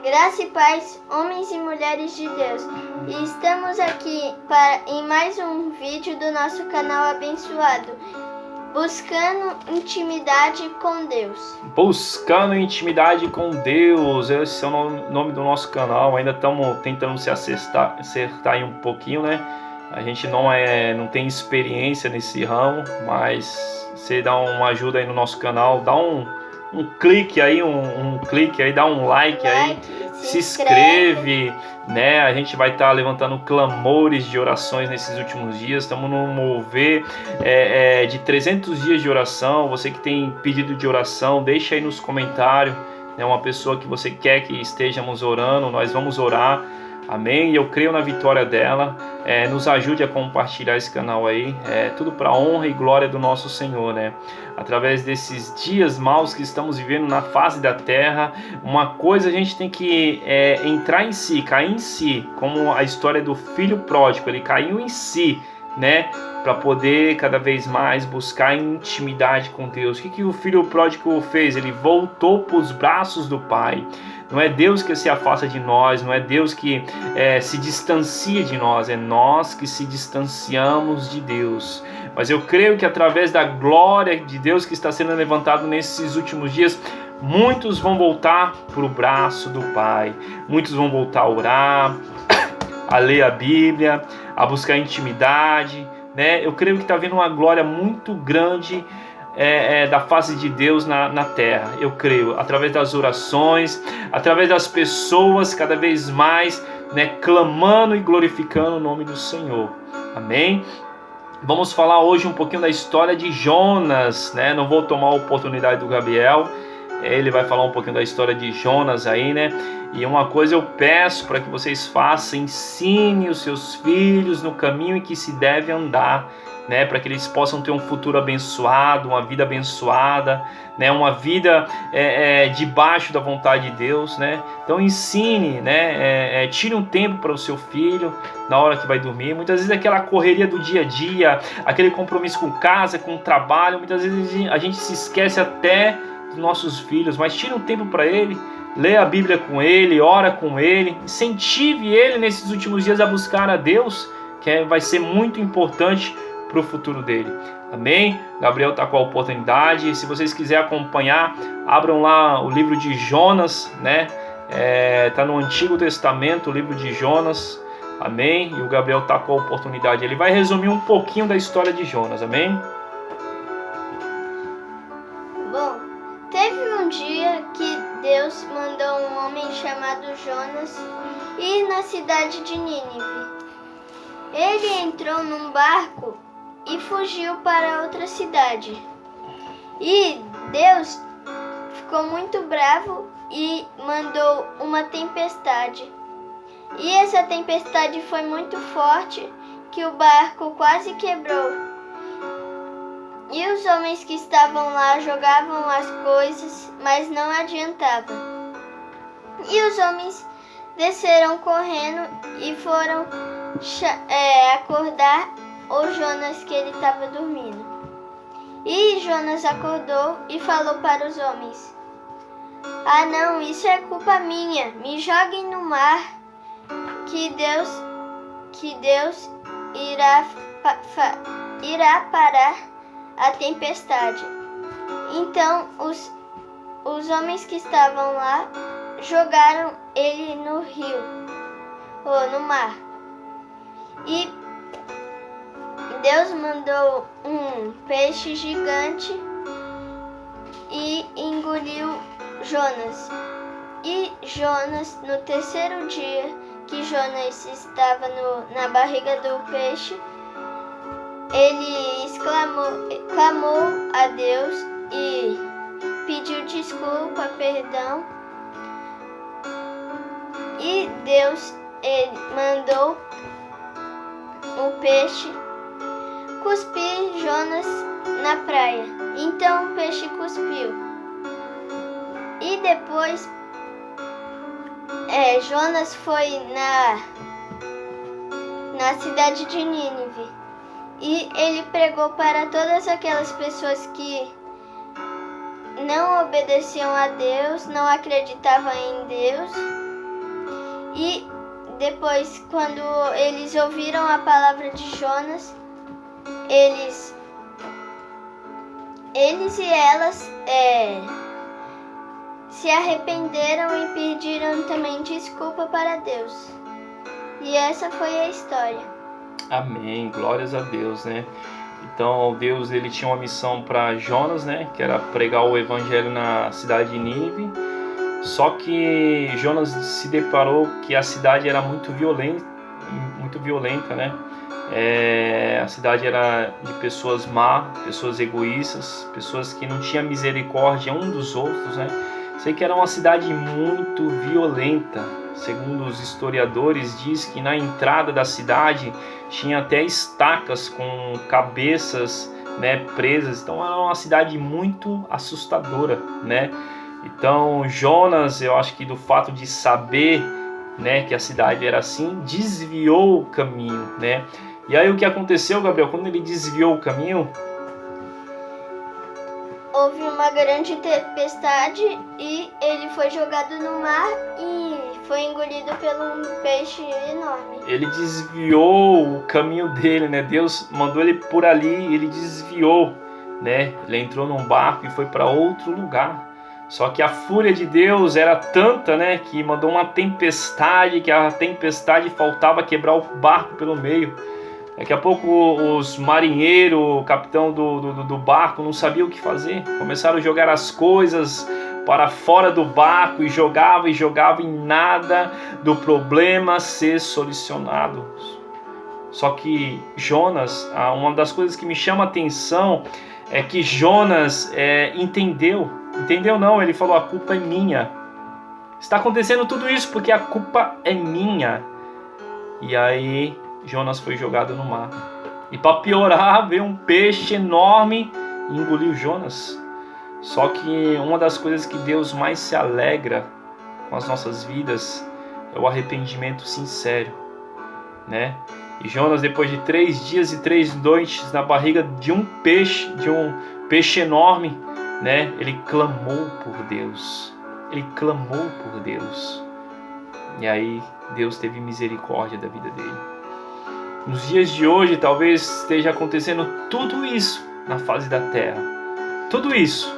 Graça e paz, homens e mulheres de Deus. E estamos aqui em mais um vídeo do nosso canal abençoado, Buscando Intimidade com Deus. Buscando Intimidade com Deus, esse é o nome do nosso canal. Ainda estamos tentando se acertar aí um pouquinho, né? A gente não tem experiência nesse ramo, mas você dá uma ajuda aí no nosso canal, dá um clique aí, um clique aí, dá um like aí, se inscreve, né? A gente vai estar levantando clamores de orações nesses últimos dias. Estamos no mover de 300 dias de oração. Você que tem pedido de oração, deixa aí nos comentários, né? Uma pessoa que você quer que estejamos orando, nós vamos orar. Amém? E eu creio na vitória dela. Nos ajude a compartilhar esse canal aí. Tudo para a honra e glória do nosso Senhor, né? Através desses dias maus que estamos vivendo na face da terra, uma coisa a gente tem que entrar em si, cair em si, como a história do filho pródigo. Ele caiu em si, né? Para poder cada vez mais buscar intimidade com Deus. O que o filho pródigo fez? Ele voltou para os braços do Pai. Não é Deus que se afasta de nós, não é Deus que se distancia de nós, é nós que se distanciamos de Deus. Mas eu creio que através da glória de Deus que está sendo levantado nesses últimos dias, muitos vão voltar para o braço do Pai, muitos vão voltar a orar, a ler a Bíblia, a buscar intimidade, né? Eu creio que está vindo uma glória muito grande da face de Deus na terra. Eu creio, através das orações, através das pessoas cada vez mais, né, clamando e glorificando o nome do Senhor. Amém? Vamos falar hoje um pouquinho da história de Jonas, né? Não vou tomar a oportunidade do Gabriel, ele vai falar um pouquinho da história de Jonas aí, né? E uma coisa eu peço para que vocês façam: ensine os seus filhos no caminho em que se deve andar, né, para que eles possam ter um futuro abençoado, uma vida abençoada, né, uma vida debaixo da vontade de Deus, né? Então ensine, né, tire um tempo para o seu filho na hora que vai dormir. Muitas vezes aquela correria do dia a dia, aquele compromisso com casa, com trabalho, muitas vezes a gente se esquece até dos nossos filhos, mas tire um tempo para ele, lê a Bíblia com ele, ora com ele, incentive ele nesses últimos dias a buscar a Deus, que vai ser muito importante para o futuro dele. Amém? Gabriel está com a oportunidade. Se vocês quiserem acompanhar, abram lá o livro de Jonas, né? Está no Antigo Testamento, o livro de Jonas. Amém? E o Gabriel está com a oportunidade. Ele vai resumir um pouquinho da história de Jonas. Amém? Bom, teve um dia que Deus mandou um homem chamado Jonas ir na cidade de Nínive. Ele entrou num barco e fugiu para outra cidade. E Deus ficou muito bravo e mandou uma tempestade. E essa tempestade foi muito forte que o barco quase quebrou. E os homens que estavam lá jogavam as coisas, mas não adiantava. E os homens desceram correndo e foram acordar o Jonas, que ele estava dormindo. E Jonas acordou e falou para os homens: "Ah não, isso é culpa minha, me joguem no mar, que Deus irá parar a tempestade." Então os homens que estavam lá jogaram ele no rio, ou no mar. E Deus mandou um peixe gigante e engoliu Jonas. E Jonas, no terceiro dia que Jonas estava na barriga do peixe, ele clamou a Deus e pediu desculpa, perdão. E Deus mandou o peixe cuspir Jonas na praia. Então o peixe cuspiu. E depois Jonas foi na cidade de Nínive. E ele pregou para todas aquelas pessoas que não obedeciam a Deus, não acreditavam em Deus. depois, quando eles ouviram a palavra de Jonas, eles e elas se arrependeram e pediram também desculpa para Deus. E essa foi a história. Amém, glórias a Deus, né? Então Deus, ele tinha uma missão para Jonas, né? Que era pregar o evangelho na cidade de Nínive. Só que Jonas se deparou que a cidade era muito violenta, né? A cidade era de pessoas má, pessoas egoístas, pessoas que não tinham misericórdia um dos outros, né? Sei que era uma cidade muito violenta. Segundo os historiadores, diz que na entrada da cidade tinha até estacas com cabeças, né, presas. Então era uma cidade muito assustadora, né? Então Jonas, eu acho que do fato de saber, né, que a cidade era assim, desviou o caminho, né? E aí o que aconteceu, Gabriel? Quando ele desviou o caminho, houve uma grande tempestade e ele foi jogado no mar e foi engolido por um peixe enorme. Ele desviou o caminho dele, né? Deus mandou ele por ali, ele desviou, né? Ele entrou num barco e foi para outro lugar. Só que a fúria de Deus era tanta, né, que mandou uma tempestade, que a tempestade faltava quebrar o barco pelo meio. Daqui a pouco os marinheiros, o capitão do barco não sabia o que fazer. Começaram a jogar as coisas para fora do barco e jogava e nada do problema ser solucionado. Só que Jonas, uma das coisas que me chama a atenção é que Jonas entendeu não, ele falou: a culpa é minha. Está acontecendo tudo isso porque a culpa é minha. E aí Jonas foi jogado no mar. E para piorar, veio um peixe enorme e engoliu Jonas. Só que uma das coisas que Deus mais se alegra com as nossas vidas é o arrependimento sincero, né? E Jonas, depois de 3 dias e 3 noites na barriga de um peixe enorme, né? Ele clamou por Deus. Ele clamou por Deus. E aí Deus teve misericórdia da vida dele. Nos dias de hoje, talvez esteja acontecendo tudo isso na face da terra. Tudo isso.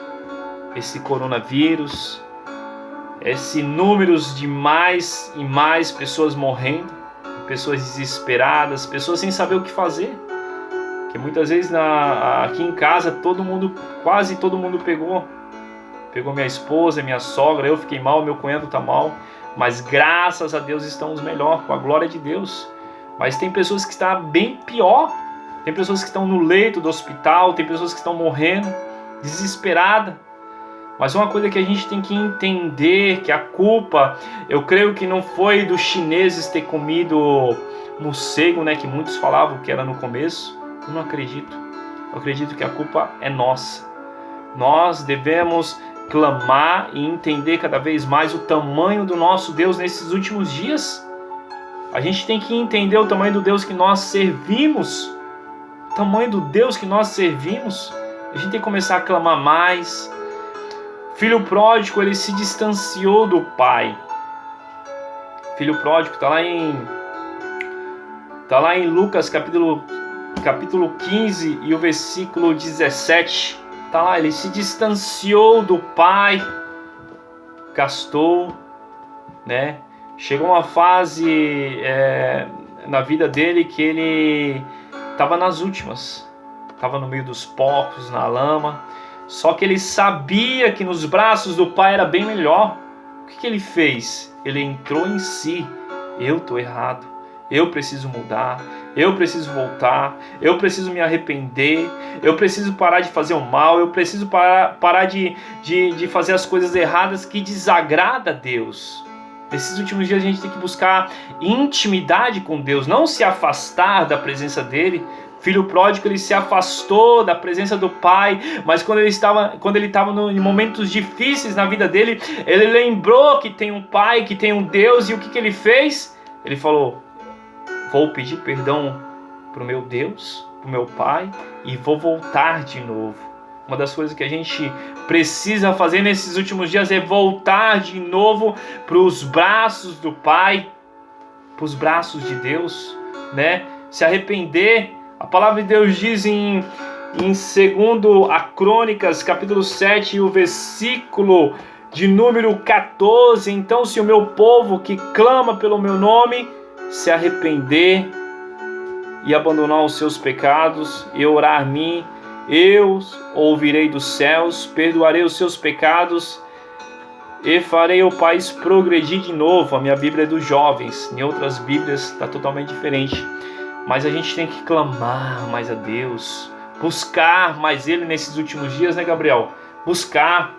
Esse coronavírus, esse números de mais e mais pessoas morrendo, pessoas desesperadas, pessoas sem saber o que fazer. Que muitas vezes aqui em casa quase todo mundo pegou minha esposa, minha sogra, eu fiquei mal, meu cunhado está mal, mas graças a Deus estamos melhor, com a glória de Deus. Mas tem pessoas que estão bem pior, tem pessoas que estão no leito do hospital, tem pessoas que estão morrendo, desesperadas. Mas uma coisa que a gente tem que entender, que a culpa, eu creio que não foi dos chineses ter comido morcego, né, que muitos falavam que era no começo. Eu não acredito. Eu acredito que a culpa é nossa. Nós devemos clamar e entender cada vez mais o tamanho do nosso Deus nesses últimos dias. A gente tem que entender o tamanho do Deus que nós servimos. O tamanho do Deus que nós servimos. A gente tem que começar a clamar mais. Filho pródigo, ele se distanciou do pai. Filho pródigo está lá em Lucas capítulo 15 e o versículo 17. Está lá, ele se distanciou do pai, gastou, né? Chegou uma fase na vida dele que ele estava nas últimas. Estava no meio dos porcos, na lama. Só que ele sabia que nos braços do pai era bem melhor. O que ele fez? Ele entrou em si. Eu estou errado. Eu preciso mudar. Eu preciso voltar. Eu preciso me arrepender. Eu preciso parar de fazer o mal. Eu preciso parar de fazer as coisas erradas que desagradam a Deus. Nesses últimos dias a gente tem que buscar intimidade com Deus. Não se afastar da presença dele. Filho pródigo, ele se afastou da presença do pai, mas quando ele estava em momentos difíceis na vida dele, ele lembrou que tem um pai, que tem um Deus, e o que ele fez? Ele falou: vou pedir perdão para o meu Deus, para o meu pai, e vou voltar de novo. Uma das coisas que a gente precisa fazer nesses últimos dias é voltar de novo para os braços do pai. para os braços de Deus, né? Se arrepender. A palavra de Deus diz em 2 Crônicas, capítulo 7, o versículo de número 14. Então, se o meu povo que clama pelo meu nome se arrepender e abandonar os seus pecados e orar a mim, eu ouvirei dos céus, perdoarei os seus pecados e farei o país progredir de novo. A minha Bíblia é dos jovens, em outras Bíblias está totalmente diferente. Mas a gente tem que clamar mais a Deus, buscar mais Ele nesses últimos dias, né, Gabriel? Buscar.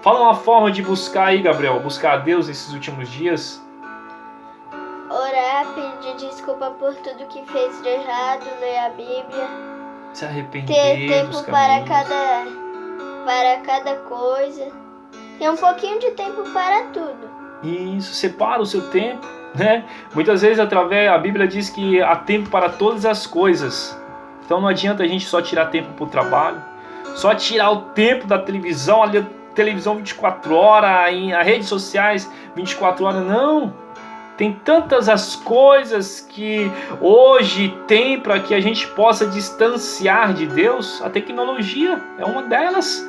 Fala uma forma de buscar aí, Gabriel, buscar a Deus nesses últimos dias. Orar, pedir desculpa por tudo que fez de errado, ler a Bíblia. Se arrepender, ter tempo para cada coisa. Ter um pouquinho de tempo para tudo. Isso, separa o seu tempo, né? Muitas vezes a Bíblia diz que há tempo para todas as coisas. Então não adianta a gente só tirar tempo para o trabalho, só tirar o tempo da televisão, ali a televisão 24 horas, as redes sociais 24 horas, não. Tem tantas as coisas que hoje tem para que a gente possa distanciar de Deus. A tecnologia é uma delas.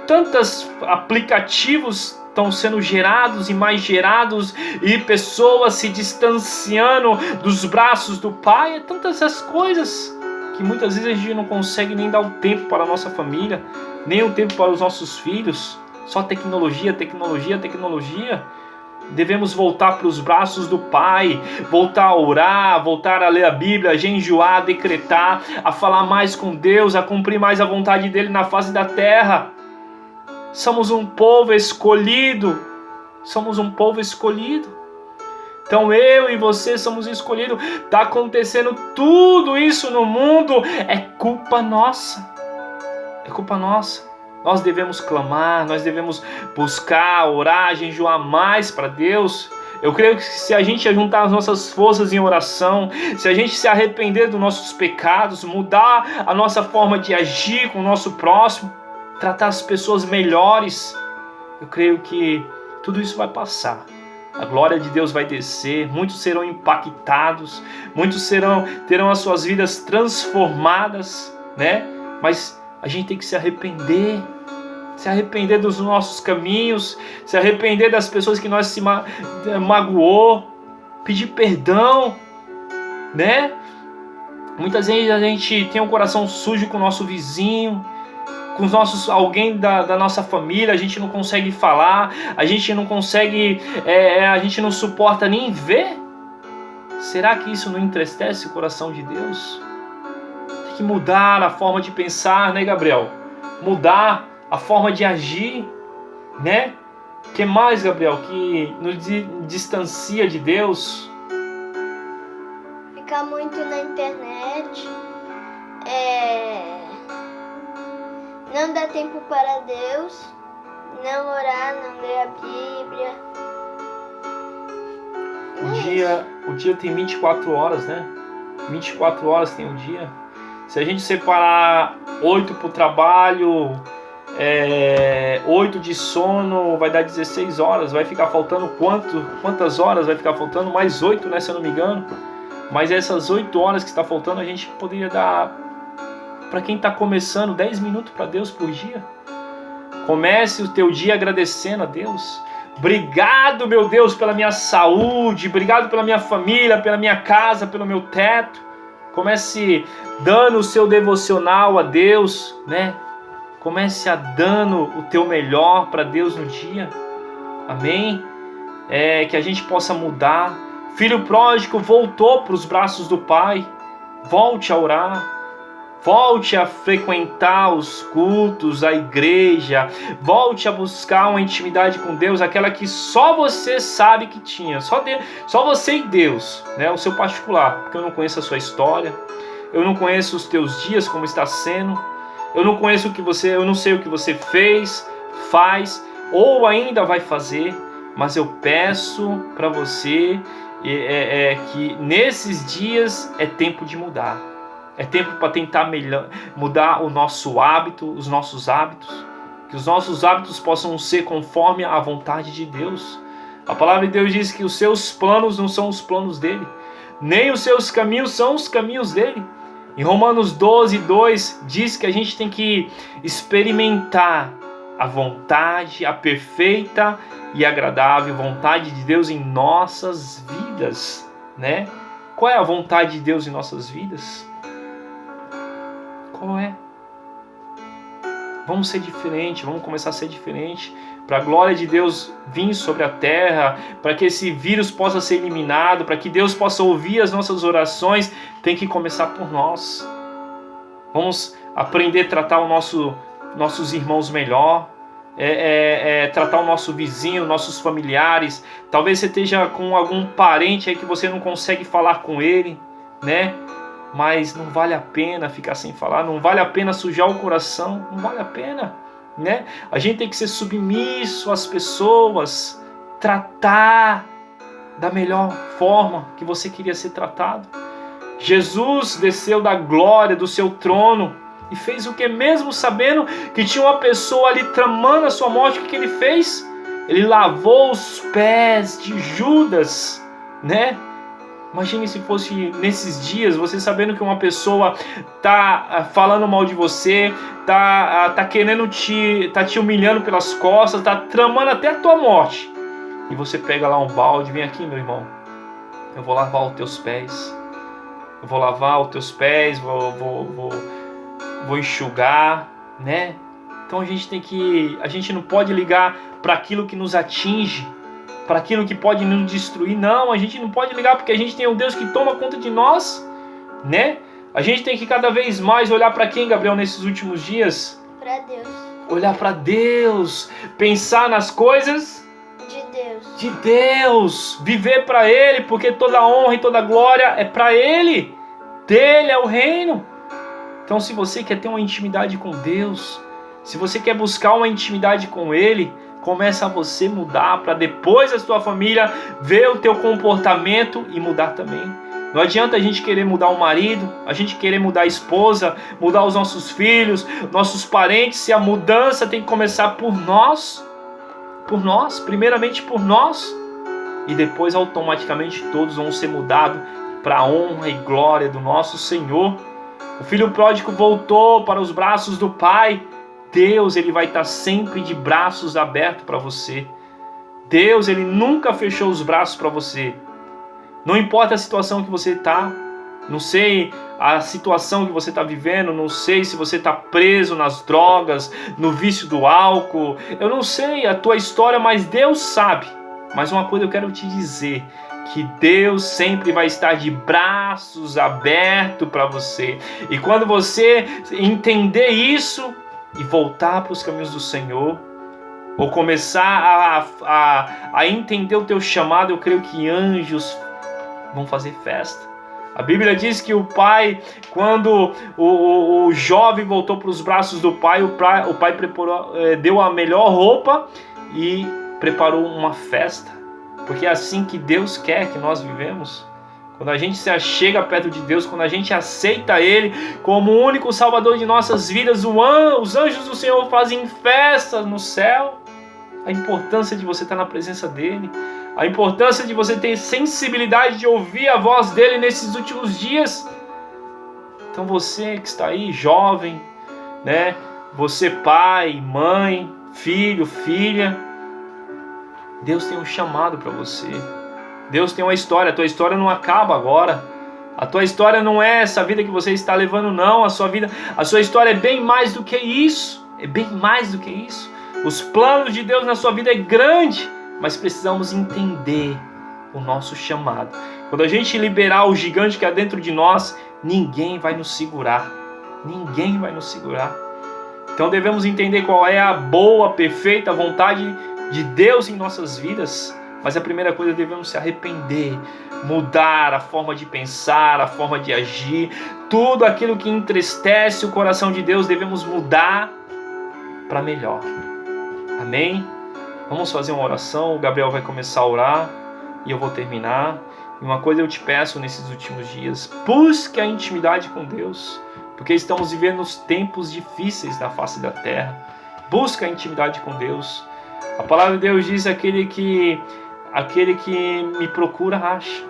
Tantos aplicativos estão sendo gerados e mais gerados, e pessoas se distanciando dos braços do Pai. Tantas essas coisas que muitas vezes a gente não consegue nem dar o tempo para a nossa família, nem o tempo para os nossos filhos. Só tecnologia, tecnologia, tecnologia. Devemos voltar para os braços do Pai, voltar a orar, voltar a ler a Bíblia, a jejuar, a decretar, a falar mais com Deus, a cumprir mais a vontade dEle na face da terra. Somos um povo escolhido. Somos um povo escolhido. Então eu e você somos escolhidos. Está acontecendo tudo isso no mundo. É culpa nossa. É culpa nossa. Nós devemos clamar, nós devemos buscar, orar, jejuar mais para Deus. Eu creio que se a gente juntar as nossas forças em oração, se a gente se arrepender dos nossos pecados, mudar a nossa forma de agir com o nosso próximo, tratar as pessoas melhores, eu creio que tudo isso vai passar. A glória de Deus vai descer, muitos serão impactados, muitos terão as suas vidas transformadas, né? Mas a gente tem que se arrepender dos nossos caminhos, se arrepender das pessoas que nós se magoou, pedir perdão, né? Muitas vezes a gente tem um coração sujo com o nosso vizinho, com alguém da nossa família, a gente não consegue falar, a gente não consegue, a gente não suporta nem ver. Será que isso não entristece o coração de Deus? Tem que mudar a forma de pensar, né, Gabriel? Mudar a forma de agir, né? O que mais, Gabriel, que nos distancia de Deus? Ficar muito na internet, não dá tempo para Deus, não orar, não ler a Bíblia. O dia tem 24 horas, né? 24 horas tem o dia. Se a gente separar 8 para o trabalho, 8 de sono, vai dar 16 horas. Vai ficar faltando quantas horas? Vai ficar faltando mais 8, né, se eu não me engano. Mas essas 8 horas que está faltando, a gente poderia dar para quem está começando 10 minutos para Deus por dia. Comece o teu dia agradecendo a Deus. Obrigado, meu Deus, pela minha saúde. Obrigado pela minha família, pela minha casa, pelo meu teto. Comece dando o seu devocional a Deus, né? Comece a dando o teu melhor para Deus no dia. Amém? Que a gente possa mudar. Filho pródigo voltou para os braços do Pai. Volte a orar. Volte a frequentar os cultos, a igreja. Volte a buscar uma intimidade com Deus, aquela que só você sabe que tinha. Só você e Deus, né? O seu particular. Porque eu não conheço a sua história. Eu não conheço os teus dias, como está sendo. Eu não sei o que você fez, faz ou ainda vai fazer. Mas eu peço para você que nesses dias é tempo de mudar. É tempo para tentar mudar o nosso hábito, os nossos hábitos. Que os nossos hábitos possam ser conforme a vontade de Deus. A palavra de Deus diz que os seus planos não são os planos dele, nem os seus caminhos são os caminhos dele. Em Romanos 12:2 diz que a gente tem que experimentar a vontade, a perfeita e agradável vontade de Deus em nossas vidas, né? Qual é a vontade de Deus em nossas vidas? Qual é? Vamos ser diferente, vamos começar a ser diferente, para a glória de Deus vir sobre a terra, para que esse vírus possa ser eliminado, para que Deus possa ouvir as nossas orações, tem que começar por nós. Vamos aprender a tratar nossos irmãos melhor, tratar o nosso vizinho, nossos familiares. Talvez você esteja com algum parente aí que você não consegue falar com ele, né? Mas não vale a pena ficar sem falar, não vale a pena sujar o coração, não vale a pena, né? A gente tem que ser submisso às pessoas, tratar da melhor forma que você queria ser tratado. Jesus desceu da glória do seu trono e fez o que? Mesmo sabendo que tinha uma pessoa ali tramando a sua morte, o que ele fez? Ele lavou os pés de Judas, né? Imagine se fosse nesses dias, você sabendo que uma pessoa tá falando mal de você, tá querendo tá te humilhando pelas costas, tá tramando até a tua morte. E você pega lá um balde, vem aqui, meu irmão, eu vou lavar os teus pés. Eu vou lavar os teus pés, vou enxugar, né? Então a gente não pode ligar para aquilo que nos atinge, para aquilo que pode nos destruir. Não, a gente não pode ligar, porque a gente tem um Deus que toma conta de nós, né? A gente tem que cada vez mais olhar para quem, Gabriel, nesses últimos dias? Para Deus. Olhar para Deus, pensar nas coisas de Deus, viver para Ele, porque toda honra e toda glória é para Ele, dele é o reino. Então, se você quer ter uma intimidade com Deus, se você quer buscar uma intimidade com Ele, começa a você mudar, para depois a sua família ver o teu comportamento e mudar também. Não adianta a gente querer mudar o marido, a gente querer mudar a esposa, mudar os nossos filhos, nossos parentes, se a mudança tem que começar por nós, primeiramente por nós, e depois automaticamente todos vão ser mudados para a honra e glória do nosso Senhor. O filho pródigo voltou para os braços do Pai. Deus, ele vai estar sempre de braços abertos para você. Deus, ele nunca fechou os braços para você. Não importa a situação que você está, não sei a situação que você está vivendo, não sei se você está preso nas drogas, no vício do álcool, eu não sei a tua história, mas Deus sabe. Mas uma coisa eu quero te dizer, que Deus sempre vai estar de braços abertos para você. E quando você entender isso e voltar para os caminhos do Senhor, ou começar a entender o teu chamado, eu creio que anjos vão fazer festa. A Bíblia diz que o pai, quando o jovem voltou para os braços do pai, o pai preparou, deu a melhor roupa e preparou uma festa. Porque é assim que Deus quer que nós vivemos. Quando a gente se achega perto de Deus, quando a gente aceita Ele como o único Salvador de nossas vidas, os anjos do Senhor fazem festa no céu. A importância de você estar na presença dEle, a importância de você ter sensibilidade de ouvir a voz dEle nesses últimos dias. Então você que está aí, jovem, né? Você pai, mãe, filho, filha, Deus tem um chamado para você. Deus tem uma história. A tua história não acaba agora. A tua história não é essa vida que você está levando, não. A sua história é bem mais do que isso. É bem mais do que isso. Os planos de Deus na sua vida é grande, mas precisamos entender o nosso chamado. Quando a gente liberar o gigante que há dentro de nós, ninguém vai nos segurar. Ninguém vai nos segurar. Então devemos entender qual é a boa, perfeita vontade de Deus em nossas vidas. Mas a primeira coisa, devemos se arrepender, mudar a forma de pensar, a forma de agir. Tudo aquilo que entristece o coração de Deus, devemos mudar para melhor. Amém? Vamos fazer uma oração. O Gabriel vai começar a orar e eu vou terminar. E uma coisa eu te peço nesses últimos dias: busque a intimidade com Deus, porque estamos vivendo os tempos difíceis da face da terra. Busque a intimidade com Deus. A palavra de Deus diz aquele que aquele que me procura acha.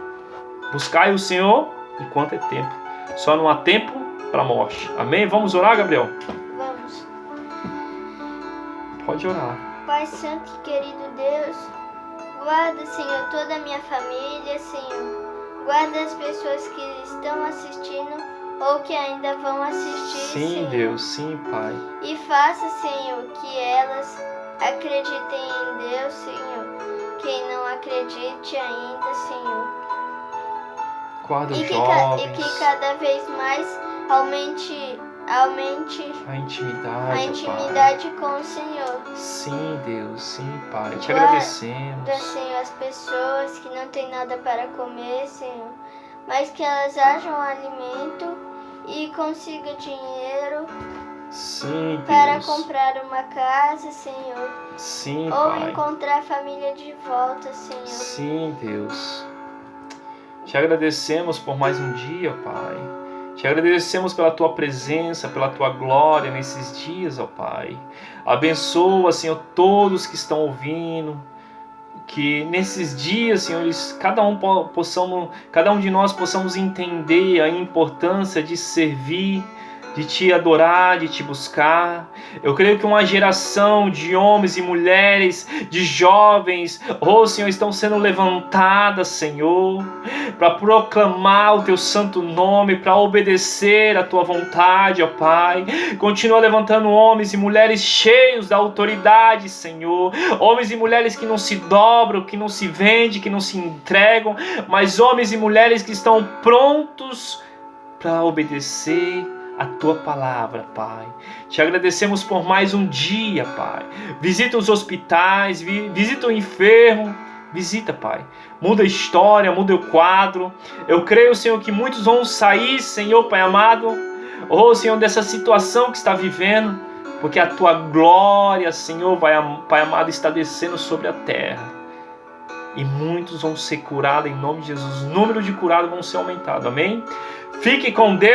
Buscai o Senhor enquanto é tempo. Só não há tempo para a morte. Amém? Vamos orar, Gabriel? Vamos. Pode orar. Pai Santo e querido Deus, guarda, Senhor, toda a minha família, Senhor. Guarda as pessoas que estão assistindo ou que ainda vão assistir, Sim, Senhor. Deus, sim, Pai. E faça, Senhor, que elas acreditem em Deus, Senhor. Quem não acredite ainda, Senhor. Guarda os E jovens. que cada vez mais aumente A intimidade, a intimidade com o Senhor. Pai. Sim, Deus, sim, Pai. Te Guarda, agradecemos. Senhor, as pessoas que não têm nada para comer, Senhor, mas que elas hajam alimento e consigam dinheiro Sim, para Deus. comprar uma casa, Senhor, Sim, ou Pai. encontrar a família de volta, Senhor. Sim, Deus. Te agradecemos por mais um dia, Pai. Te agradecemos pela Tua presença, pela Tua glória nesses dias, ó Pai. Abençoa, Senhor, todos que estão ouvindo. Que nesses dias, Senhor, cada um de nós possamos entender a importância de servir, de Te adorar, de Te buscar. Eu creio que uma geração de homens e mulheres, de jovens, Senhor, estão sendo levantadas, Senhor, para proclamar o Teu santo nome, para obedecer a Tua vontade, ó Pai. Continua levantando homens e mulheres cheios da autoridade, Senhor. Homens e mulheres que não se dobram, que não se vendem, que não se entregam, mas homens e mulheres que estão prontos para obedecer a Tua palavra, Pai. Te agradecemos por mais um dia, Pai. Visita os hospitais, visita o enfermo, visita, Pai. Muda a história, muda o quadro. Eu creio, Senhor, que muitos vão sair, Senhor, Pai amado, Senhor, dessa situação que está vivendo, porque a Tua glória, Senhor, Pai amado, está descendo sobre a terra. E muitos vão ser curados em nome de Jesus. O número de curados vão ser aumentado, amém? Fique com Deus.